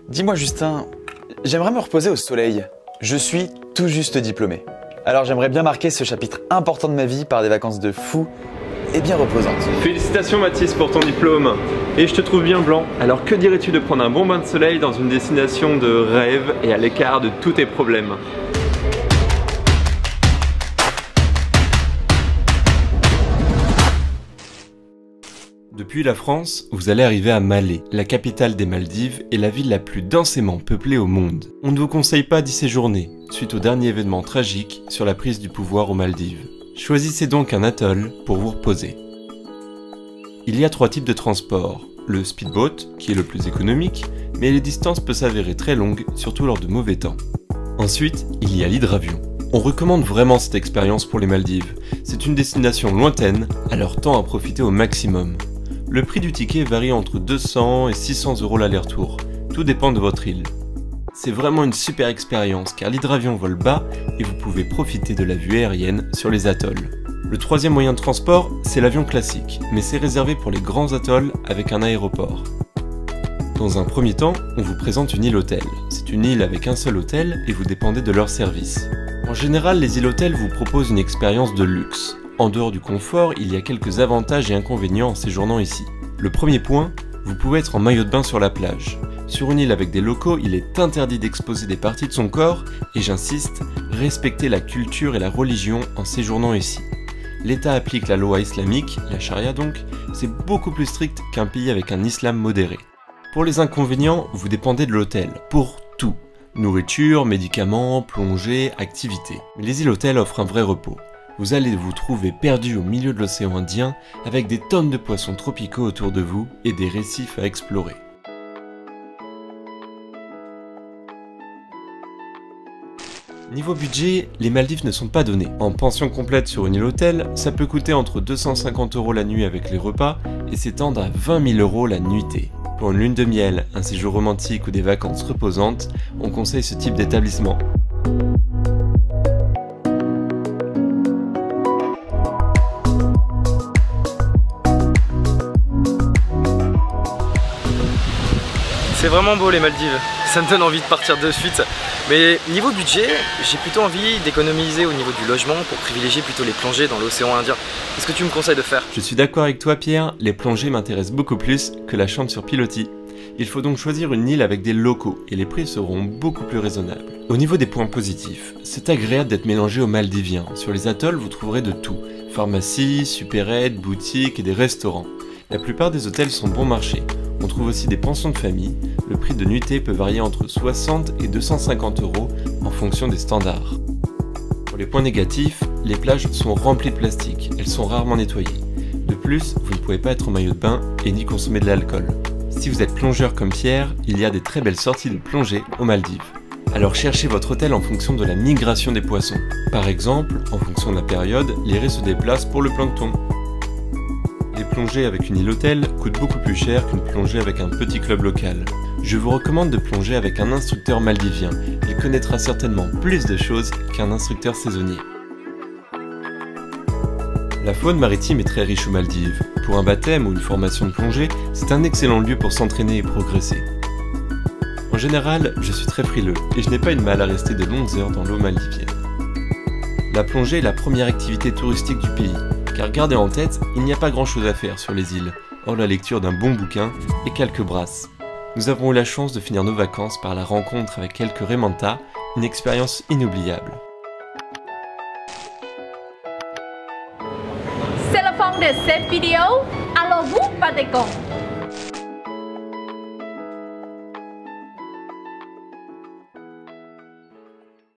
Dis-moi Justin, j'aimerais me reposer au soleil. Je suis tout juste diplômé. Alors j'aimerais bien marquer ce chapitre important de ma vie par des vacances de fou et bien reposantes. Félicitations Mathis pour ton diplôme. Et je te trouve bien blanc. Alors que dirais-tu de prendre un bon bain de soleil dans une destination de rêve et à l'écart de tous tes problèmes? Depuis la France, vous allez arriver à Malé, la capitale des Maldives et la ville la plus densément peuplée au monde. On ne vous conseille pas d'y séjourner, suite au dernier événement tragique sur la prise du pouvoir aux Maldives. Choisissez donc un atoll pour vous reposer. Il y a 3 types de transport. Le speedboat, qui est le plus économique, mais les distances peuvent s'avérer très longues, surtout lors de mauvais temps. Ensuite, il y a l'hydravion. On recommande vraiment cette expérience pour les Maldives. C'est une destination lointaine, alors tant à profiter au maximum. Le prix du ticket varie entre 200 et 600 € l'aller-retour, tout dépend de votre île. C'est vraiment une super expérience car l'hydravion vole bas et vous pouvez profiter de la vue aérienne sur les atolls. Le 3e moyen de transport, c'est l'avion classique, mais c'est réservé pour les grands atolls avec un aéroport. Dans un premier temps, on vous présente une île-hôtel. C'est une île avec un seul hôtel et vous dépendez de leur service. En général, les îles-hôtels vous proposent une expérience de luxe. En dehors du confort, il y a quelques avantages et inconvénients en séjournant ici. Le premier point, vous pouvez être en maillot de bain sur la plage. Sur une île avec des locaux, il est interdit d'exposer des parties de son corps et j'insiste, respectez la culture et la religion en séjournant ici. L'État applique la loi islamique, la charia donc, c'est beaucoup plus strict qu'un pays avec un islam modéré. Pour les inconvénients, vous dépendez de l'hôtel, pour tout. Nourriture, médicaments, plongée, activités. Mais les îles-hôtels offrent un vrai repos. Vous allez vous trouver perdu au milieu de l'océan Indien avec des tonnes de poissons tropicaux autour de vous et des récifs à explorer. Niveau budget, les Maldives ne sont pas données. En pension complète sur une île hôtel, ça peut coûter entre 250 € la nuit avec les repas et s'étendre à 20 000 € la nuitée. Pour une lune de miel, un séjour romantique ou des vacances reposantes, on conseille ce type d'établissement. C'est vraiment beau les Maldives, ça me donne envie de partir de suite. Mais niveau budget, j'ai plutôt envie d'économiser au niveau du logement pour privilégier plutôt les plongées dans l'océan Indien. Qu'est-ce que tu me conseilles de faire? Je suis d'accord avec toi Pierre, les plongées m'intéressent beaucoup plus que la chambre sur pilotis. Il faut donc choisir une île avec des locaux et les prix seront beaucoup plus raisonnables. Au niveau des points positifs, c'est agréable d'être mélangé aux Maldiviens. Sur les atolls, vous trouverez de tout. Pharmacie, supérettes, boutiques et des restaurants. La plupart des hôtels sont bon marché. On trouve aussi des pensions de famille. Le prix de nuitée peut varier entre 60 et 250 € en fonction des standards. Pour les points négatifs, les plages sont remplies de plastique. Elles sont rarement nettoyées. De plus, vous ne pouvez pas être en maillot de bain et ni consommer de l'alcool. Si vous êtes plongeur comme Pierre, il y a des très belles sorties de plongée aux Maldives. Alors cherchez votre hôtel en fonction de la migration des poissons. Par exemple, en fonction de la période, les raies se déplacent pour le plancton. Les plongées avec une île hôtel coûtent beaucoup plus cher qu'une plongée avec un petit club local. Je vous recommande de plonger avec un instructeur maldivien. Il connaîtra certainement plus de choses qu'un instructeur saisonnier. La faune maritime est très riche aux Maldives. Pour un baptême ou une formation de plongée, c'est un excellent lieu pour s'entraîner et progresser. En général, je suis très frileux et je n'ai pas eu de mal à rester de longues heures dans l'eau maldivienne. La plongée est la première activité touristique du pays, car gardez en tête, il n'y a pas grand chose à faire sur les îles, hors la lecture d'un bon bouquin et quelques brasses. Nous avons eu la chance de finir nos vacances par la rencontre avec quelques Raymanta, une expérience inoubliable. C'est la fin de cette vidéo. Alors vous, partez